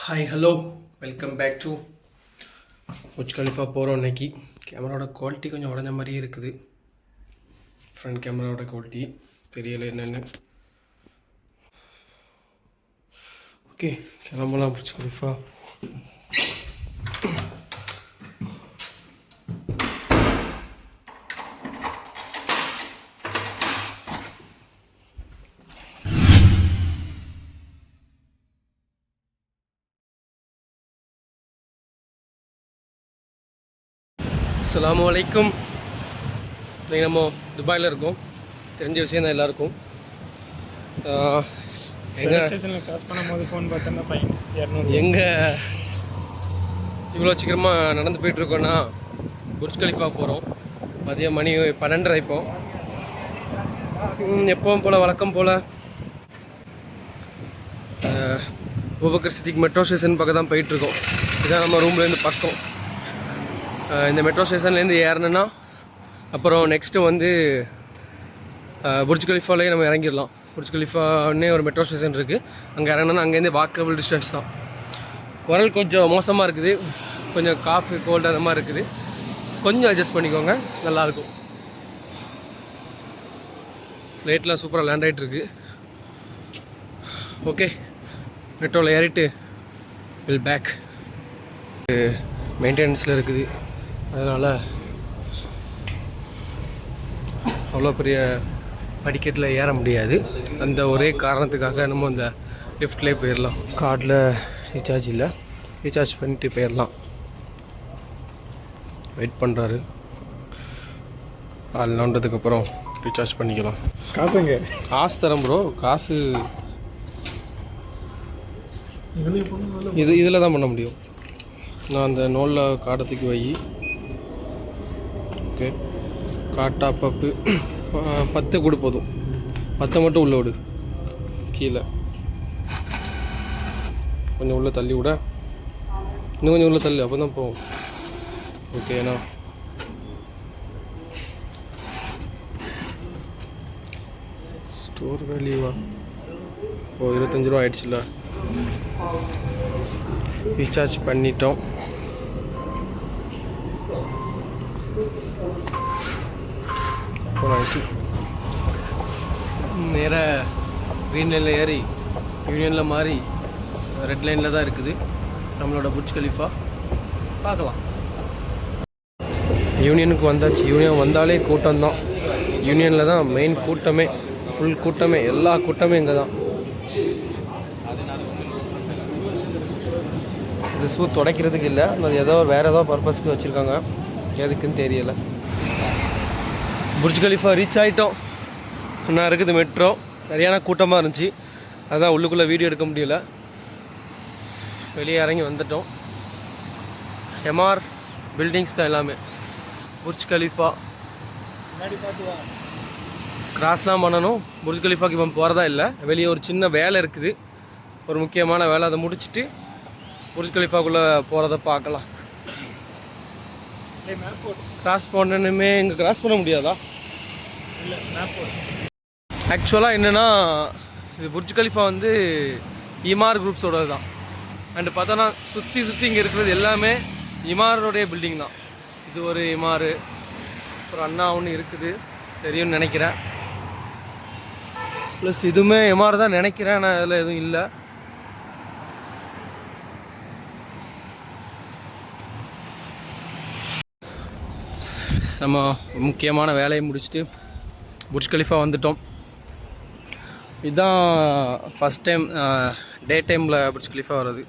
Hi hello welcome back to Burj Khalifa போகிறோம். இன்னைக்கு கேமராவோட குவாலிட்டி கொஞ்சம் உடஞ்ச மாதிரியே இருக்குது. ஃப்ரண்ட் கேமராவோட குவாலிட்டி தெரியல என்னென்னு. ஓகே கிளம்பலாம் புர்ஜ் கலிஃபா. அஸ்ஸலாமு அலைக்கும். இன்றைக்கி நம்ம துபாயில் இருக்கோம். தெரிஞ்ச விஷயம் தான் எல்லாருக்கும். எங்கே இவ்வளோ சீக்கிரமாக நடந்து போயிட்டுருக்கோன்னா புர்ஜ் கலிஃபா போகிறோம். மதியம் மணி 12:30 இப்போ. எப்பவும் போல் வழக்கம் போல் அபூபக்கர் சித்திக் மெட்ரோ ஸ்டேஷன் பக்கம் தான் போயிட்டுருக்கோம். இதுதான் நம்ம ரூம்லேருந்து பக்கம். இந்த மெட்ரோ ஸ்டேஷன்லேருந்து ஏறணுன்னா அப்புறம் நெக்ஸ்ட்டு வந்து புர்ஜ் கலிஃபாலேயே நம்ம இறங்கிடலாம். புர்ஜ் கலிஃபான்னே ஒரு மெட்ரோ ஸ்டேஷன் இருக்குது. அங்கே இறங்கினா அங்கேருந்து வாக்கபிள் டிஸ்டன்ஸ் தான். குரல் கொஞ்சம் மோசமாக இருக்குது, கொஞ்சம் காஃபு கோல்டு அந்த மாதிரி இருக்குது. கொஞ்சம் அட்ஜஸ்ட் பண்ணிக்கோங்க, நல்லாயிருக்கும். ஃப்ளைட்லாம் சூப்பராக லேண்ட் ஆகிட்டுருக்கு. ஓகே, மெட்ரோவில் ஏறிட்டு வில் பேக். மெயின்டெனன்ஸில் இருக்குது, அதனால் அவ்வளோ பெரிய படிக்கட்டில் ஏற முடியாது. அந்த ஒரே காரணத்துக்காக நம்ம அந்த லிஃப்ட்லேயே போயிடலாம். கார்டில் ரீசார்ஜ் இல்லை, ரீசார்ஜ் பண்ணிட்டு போயிடலாம். வெயிட் பண்ணுறாரு. ஆள் நோண்டதுக்கப்புறம் ரீசார்ஜ் பண்ணிக்கலாம். காசுங்க காசு தரேன் ப்ரோ. காசு இதில் தான் பண்ண முடியும். நான் அந்த நோலில் காடத்துக்கு வை. ஓகே, காட்டா பப்பு 10 கொடு போதும். 10 மட்டும் உள்ளே விடு. கீழே கொஞ்சம் உள்ளே தள்ளி விட, இன்னும் கொஞ்சம் உள்ளே தள்ளி, அப்போ தான் போகும். ஓகேண்ணா. ஸ்டோர் வேல்யூவா? ஓ 25 ரூபா ஆயிடுச்சுல்ல. ரீசார்ஜ் பண்ணிட்டோம். நேராக க்ரீன் லைனில் ஏறி யூனியனில் மாறி ரெட் லைனில் தான் இருக்குது நம்மளோட புர்ஜ் கலிஃபா. பார்க்கலாம். யூனியனுக்கு வந்தாச்சு. யூனியன் வந்தாலே கூட்டம் தான். யூனியனில் தான் மெயின் கூட்டமே, ஃபுல் கூட்டமே, எல்லா கூட்டமே இங்கே தான். இது ஷூ துடைக்கிறதுக்கு இல்லை, அது ஏதோ வேறு ஏதோ பர்பஸ்க்கு வச்சுருக்காங்க, எதுக்குன்னு தெரியலை. புர்ஜ் கலிஃபா ரீச் ஆகிட்டோம். இன்னும் இருக்குது மெட்ரோ. சரியான கூட்டமாக இருந்துச்சு, அதுதான் உள்ளுக்குள்ளே வீடியோ எடுக்க முடியல. வெளியே இறங்கி வந்துட்டோம். எம்ஆர் பில்டிங்ஸ் தான் எல்லாமே. புர்ஜ் கலிஃபா கிராஸ்லாம் பண்ணணும். புர்ஜ் கலிஃபாக்கு இப்போ போகிறதா இல்லை, வெளியே ஒரு சின்ன வேலை இருக்குது, ஒரு முக்கியமான வேலை. அதை முடிச்சுட்டு புர்ஜ் கலிஃபாக்குள்ளே போகிறத பார்க்கலாம். கிராஸ் பண்ணணுமே. இங்கே கிராஸ் பண்ண முடியாதா? ஆக்சுவலாக என்னென்னா, இது புர்ஜ் கலிஃபா வந்து இமார் குரூப்ஸோடது தான். அண்டு பார்த்தோன்னா சுற்றி இங்கே இருக்கிறது எல்லாமே இமாரோடைய பில்டிங் தான். இது ஒரு இமாரு, ஒரு அண்ணா ஒன்று இருக்குது, தெரியும்னு நினைக்கிறேன். ப்ளஸ் இதுவுமே இமார் தான் நினைக்கிறேன், ஆனால் அதில் எதுவும் இல்லை. நம்ம முக்கியமான வேலையை முடிச்சுட்டு புர்ஜ் கலிஃபா வந்துட்டோம். இதுதான் ஃபஸ்ட் டைம் டே டைமில் புர்ஜ் கலிஃபா வர்றது.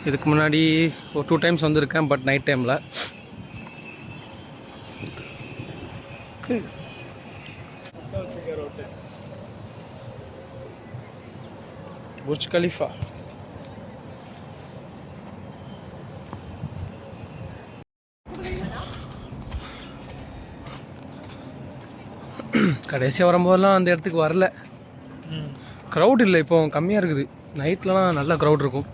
இதுக்கு முன்னாடி ஒரு 2 டைம்ஸ் வந்திருக்கேன், பட் நைட் டைமில். புர்ஜ் கலிஃபா கடைசியாக வரும்போதெல்லாம் அந்த இடத்துக்கு வரல. க்ரௌட் இல்லை, இப்போ கம்மியாக இருக்குது. நைட்லலாம் நல்ல க்ரௌட் இருக்கும்.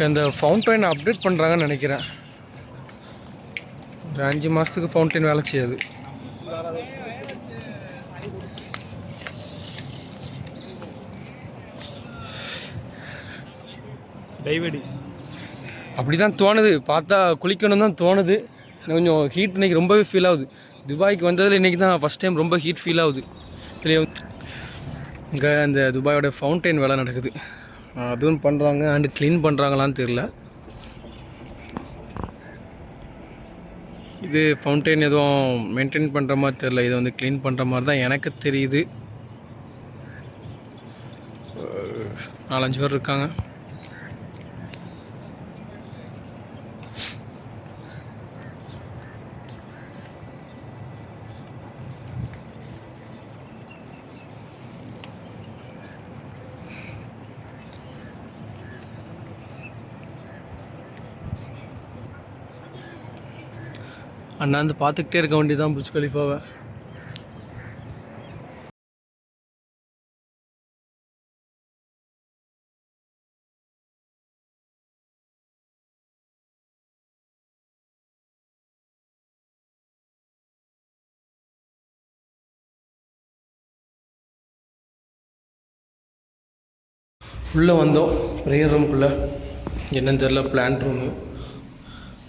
இந்த ஃபவுண்டைன் அப்டேட் பண்ணுறாங்கன்னு நினைக்கிறேன். ஒரு 5 மாதத்துக்கு ஃபவுண்டைன் வேலை செய்யாது. டைவடி அப்படி தான் தோணுது, பார்த்தா குளிக்கணும் தான் தோணுது. கொஞ்சம் ஹீட் இன்றைக்கி ரொம்பவே ஃபீல் ஆகுது. துபாய்க்கு வந்ததில் இன்றைக்கி தான் ஃபஸ்ட் டைம் ரொம்ப ஹீட் ஃபீல் ஆகுது. வெளியே இங்கே அந்த துபாயோட ஃபவுண்டைன் வேலை நடக்குது, அதுவும் பண்ணுறாங்க. அண்டு க்ளீன் பண்ணுறாங்களான்னு தெரில. இது ஃபவுண்டைன் எதுவும் மெயின்டைன் பண்ணுற மாதிரி தெரில, இதை வந்து க்ளீன் பண்ணுற மாதிரி தான் எனக்கு தெரியுது. 4-5 பேர் இருக்காங்க. அண்ணாந்து பார்த்துக்கிட்டே இருக்க வேண்டியதான் புர்ஜ் கலிஃபாவை. உள்ளே வந்தோம் ப்ரேயர் ரூம்குள்ளே, என்னன்னு தெரில, பிளான்ட் ரூமு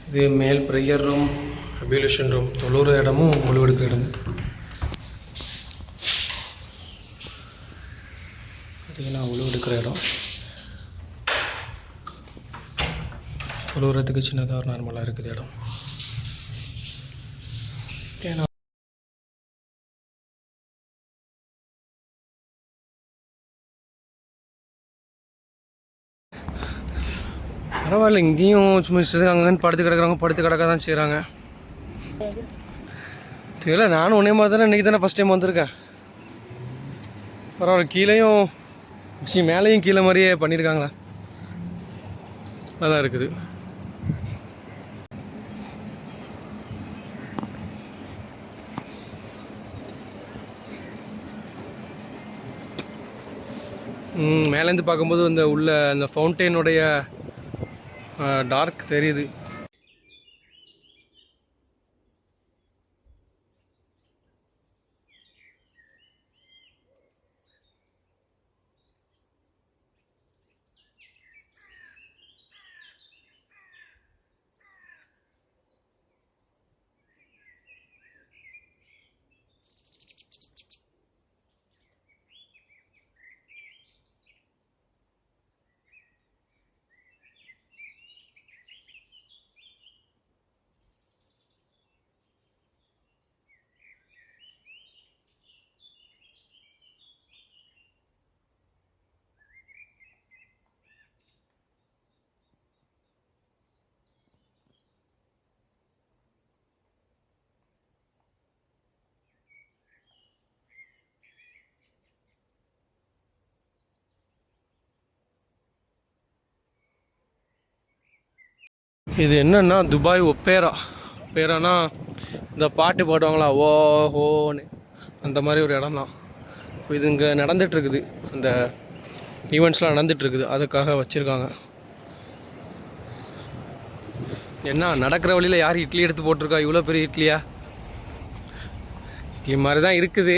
இது. மேல் ப்ரேயர் ரூம், அபிலேஷன் ரூம், தொழுற இடமும் முடிவெடுக்கிற இடமும். பார்த்திங்கன்னா உழுவெடுக்கிற இடம், தொழுகிறதுக்கு சின்னதாக ஒரு நார்மலாக இருக்குது இடம். ஏன்னா பரவாயில்ல, இங்கேயும் சும்மா இஷ்டத்துக்கு அங்கேன்னு படுத்து கிடக்க தான் செய்கிறாங்க. தெரியல, நானும் ஒன்றே மாதிரி தானே இன்றைக்கி தானே ஃபஸ்ட் டைம் வந்திருக்கேன். பரவாயில்ல, கீழேயும் மேலேயும் கீழே மாதிரியே பண்ணியிருக்காங்களா, நல்லா இருக்குது. மேலேருந்து பார்க்கும்போது இந்த உள்ள அந்த ஃபவுண்டைனுடைய டார்க் தெரியுது. இது என்னன்னா துபாய் ஒப்பேரானா இந்த பாட்டு பாடுவாங்களா ஓ ஹோன்னு, அந்த மாதிரி ஒரு இடம் தான். இது இங்கே நடந்துகிட்ருக்குது, அந்த ஈவெண்ட்ஸ்லாம் நடந்துகிட்ருக்குது, அதுக்காக வச்சுருக்காங்க. என்ன நடக்கிற வழியில் யார் இட்லி எடுத்து போட்டிருக்கா, இவ்வளோ பெரிய இட்லியா? இட்லி மாதிரி தான் இருக்குது.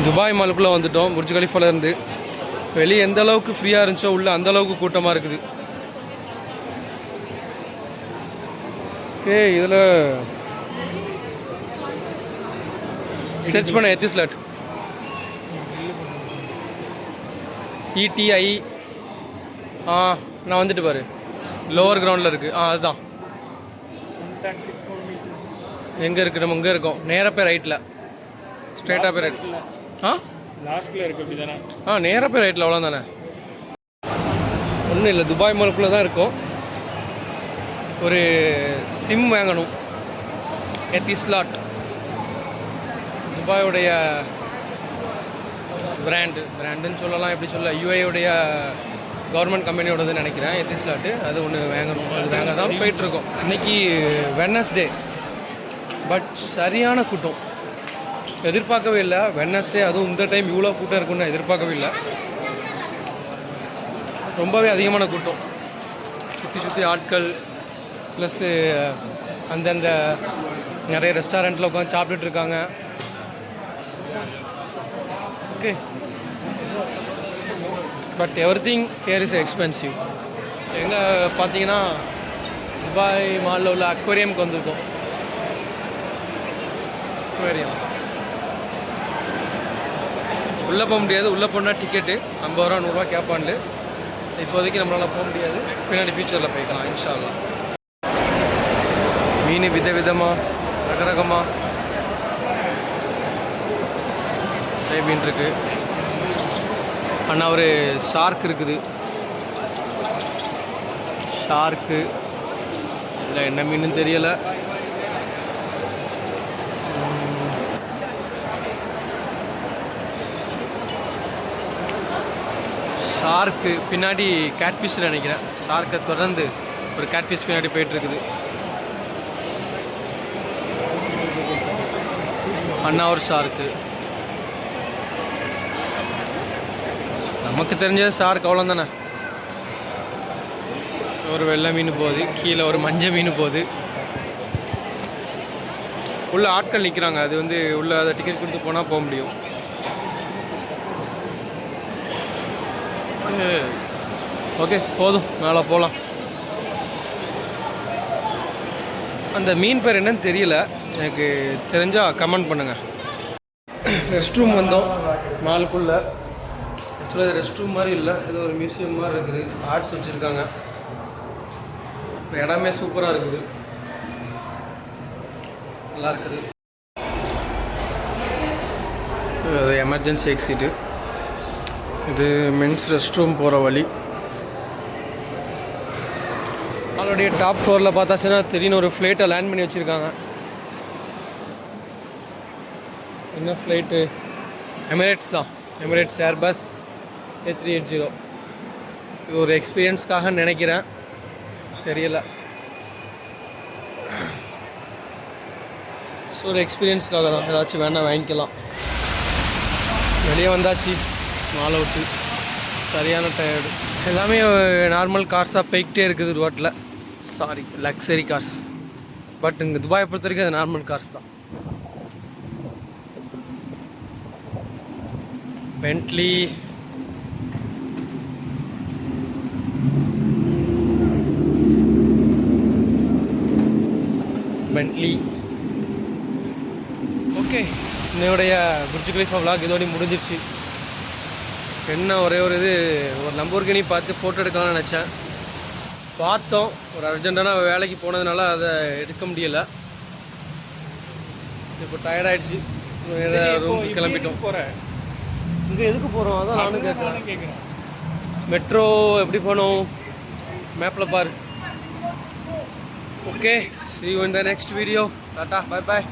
துபாய் மாலுக்குள்ளே வந்துட்டோம். புர்ஜ் கலிஃபாலேருந்து வெளியே எந்த அளவுக்கு ஃப்ரீயாக இருந்துச்சோ உள்ளே அந்த அளவுக்கு கூட்டமாக இருக்குது. ஓகே, இதில் சர்ச் பண்ண எத்திஸ்லாட் ETI. நான் வந்துட்டு பாரு, லோவர் கிரவுண்டில் இருக்குது. அதுதான் எங்கே இருக்குது, நம்ம இங்கே இருக்கோம். நேராக போய் ரைட்டில், ஸ்ட்ரைட்டாக போய் ரைட். லாஸ்ட்டில் இருக்குது அப்படி தானே? நேராக போய் ரைட்டில், அவ்வளோ தானே, ஒன்றும் இல்லை. துபாய் மாலுக்குள்ளே தான் இருக்கும். ஒரு சிம் வாங்கணும், எத்திஸ்லாட். துபாயோடைய பிராண்டுன்னு சொல்லலாம், எப்படி சொல்ல, யூஏடைய கவர்மெண்ட் கம்பெனியோடதுன்னு நினைக்கிறேன். எத்திஸ்லாட்டு அது ஒன்று வாங்கணும். அது வாங்க தான் போயிட்டுருக்கோம். இன்றைக்கி வெட்னஸ்டே, பட் சரியான கூட்டம். எதிர்பார்க்கவே இல்லை. வெட்னஸ்டே அதுவும் இந்த டைம் இவ்வளோ கூட்டம் இருக்குன்னு நான் எதிர்பார்க்கவே இல்லை. ரொம்பவே அதிகமான கூட்டம். சுற்றி ஆட்கள், ப்ளஸ்ஸு அந்தந்த நிறைய ரெஸ்டாரண்ட்டில் உட்காந்து சாப்பிட்டுட்டு இருக்காங்க. Okay, but everything here is expensive. எங்கே பார்த்தீங்கன்னா துபாய் மாலில் உள்ள அக்வேரியமுக்கு வந்திருக்கோம். அக்வேரியம் உள்ளே போக முடியாது. உள்ளே போனால் டிக்கெட்டு 50 ரூபா 100 ரூபா கேட்பாண்டு. இப்போதைக்கு நம்மளால் போக முடியாது. பின்னாடி ஃபியூச்சரில் போய்க்கலாம் இன்ஷா அல்லாஹ். மீன் விதவிதமாக ரகரகமாக நிறைய மீன் இருக்குது. ஆனால் ஒரு ஷார்க் இருக்குது. ஷார்க்கு இல்லை என்ன மீனுன்னு தெரியலை. ஷார்க்கு பின்னாடி கேட்ஃபிஷ் நினைக்கிறேன். ஷார்க்கை தொடர்ந்து ஒரு கேட்ஃபிஷ் பின்னாடி போயிட்டுருக்குது. அண்ணா ஒரு ஷார்க்கு. நமக்கு தெரிஞ்ச ஷார்க் அவ்வளோ தானே. ஒரு வெள்ளை மீன் போகுது, கீழே ஒரு மஞ்சள் மீன் போகுது. உள்ள ஆட்கள் நிற்கிறாங்க. அது வந்து உள்ள அதை டிக்கெட் கொடுத்து போனால் போக முடியும். ஓகே, போதும், மேலே போகலாம். அந்த மீன் பேர் என்னன்னு தெரியல, எனக்கு தெரிஞ்சால் கமெண்ட் பண்ணுங்கள். ரெஸ்ட் ரூம் வந்தோம் மாலுக்குள்ளே. ஆக்சுவலாக இது ரெஸ்ட் ரூம் மாதிரி இல்லை, ஏதோ ஒரு மியூசியம் மாதிரி இருக்குது. ஆர்ட்ஸ் வச்சுருக்காங்க. இடமே சூப்பராக இருக்குது, நல்லா இருக்குது. அது எமர்ஜென்சி எக்ஸிட்டு. இது மென்ஸ் ரெஸ்ட் ரூம் போகிற வழி. அவளுடைய டாப் ஃப்ளோரில் பார்த்தாச்சுன்னா திடீர்னு ஒரு ஃப்ளைட்டை லேண்ட் பண்ணி வச்சுருக்காங்க. என்ன ஃப்ளைட்டு? எமிரேட்ஸ் தான். Emirates Airbus A380. இது ஒரு எக்ஸ்பீரியன்ஸ்க்காக நினைக்கிறேன், தெரியல. ஸோ ஒரு எக்ஸ்பீரியன்ஸ்க்காக தான். ஏதாச்சும் வேணால் வாங்கிக்கலாம். வெளியே வந்தாச்சு மாலை விட்டு. சரியான டயர்டு. எல்லாமே நார்மல் கார்ஸாக போய்கிட்டே இருக்குது ரோட்டில். Sorry, luxury cars. பட் இங்கே துபாயை பொறுத்த வரைக்கும் அது நார்மல் கார்ஸ் தான். Bentley, okay. என்னுடைய புர்ஜ் கலீஃபா vlog இதோட முடிஞ்சிருச்சு. என்ன ஒரே ஒரு இது, ஒரு லம்போர்கினி பார்த்து ஃபோட்டோ எடுக்கலாம்னு நினச்சேன். பார்த்தோம், ஒரு அர்ஜென்ட்டான வேலைக்கு போனதுனால அதை எடுக்க முடியலை. இப்போ டயர்டாயிடுச்சு, ரூம் கிளம்பிட்டோம். போகிறேன் இங்கே எதுக்கு போகிறோம் அதான் நானும் கேட்குறேன். மெட்ரோ எப்படி போகணும் மேப்பில் பாரு. Okay, see you in the next video. Tata, bye bye.